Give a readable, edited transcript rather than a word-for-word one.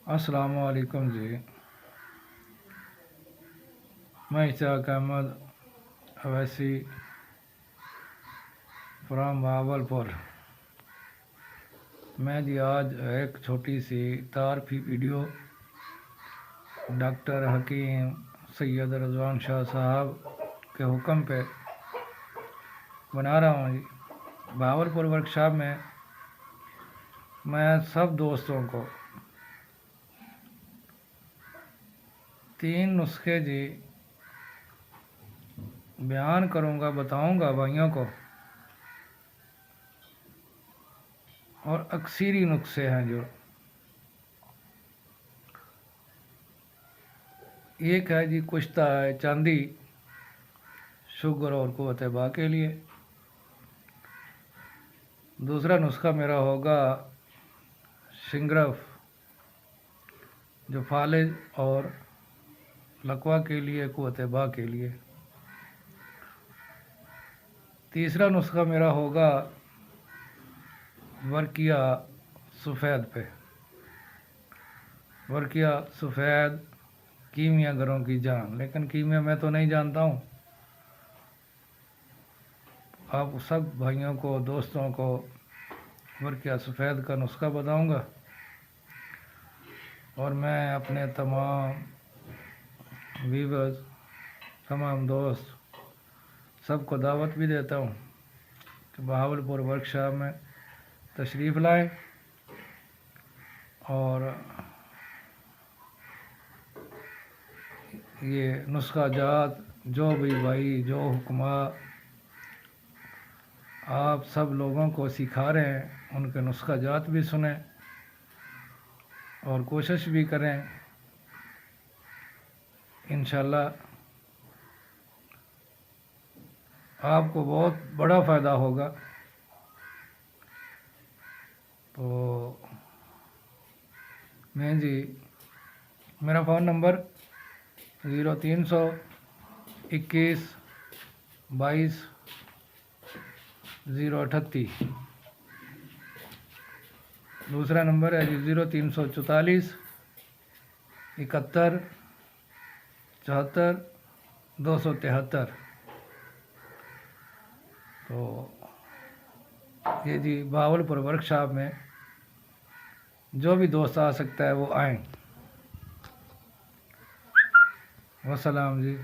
السلام علیکم جی، میں اشتیاق احمد اویسی فرام بہاولپور۔ میں جی آج ایک چھوٹی سی تعارفی ویڈیو ڈاکٹر حکیم سید رضوان شاہ صاحب کے حکم پہ بنا رہا ہوں جی۔ بہاولپور ورکشاپ میں سب دوستوں کو 3 نسخے جی بیان کروں گا، بتاؤں گا بھائیوں کو، اور اکثری نسخے ہیں جو ایک ہے جی کشتہ ہے چاندی شوگر اور قوت با کے لیے۔ دوسرا نسخہ میرا ہوگا شنگرف جو فالج اور لقوا کے لیے، قوت با کے لیے۔ تیسرا نسخہ میرا ہوگا ورقیہ سفید پہ۔ ورقیہ سفید کیمیا گروں کی جان، لیکن کیمیا میں تو نہیں جانتا ہوں۔ آپ سب بھائیوں کو، دوستوں کو ورقیہ سفید کا نسخہ بتاؤں گا، اور میں اپنے تمام ویورز، تمام دوست سب کو دعوت بھی دیتا ہوں کہ بہاولپور ورکشاپ میں تشریف لائیں، اور یہ نسخہ جات جو بھی بھائی، جو حکمہ آپ سب لوگوں کو سکھا رہے ہیں، ان کے نسخہ جات بھی سنیں اور کوشش بھی کریں۔ انشاءاللہ آپ کو بہت بڑا فائدہ ہوگا۔ تو میں جی، میرا فون نمبر 0300 21 22 038، دوسرا نمبر ہے جی 0344 71 74 273۔ تو یہ جی بہاولپور ورکشاپ میں جو بھی دوست آ سکتا ہے وہ آئیں۔ والسلام جی۔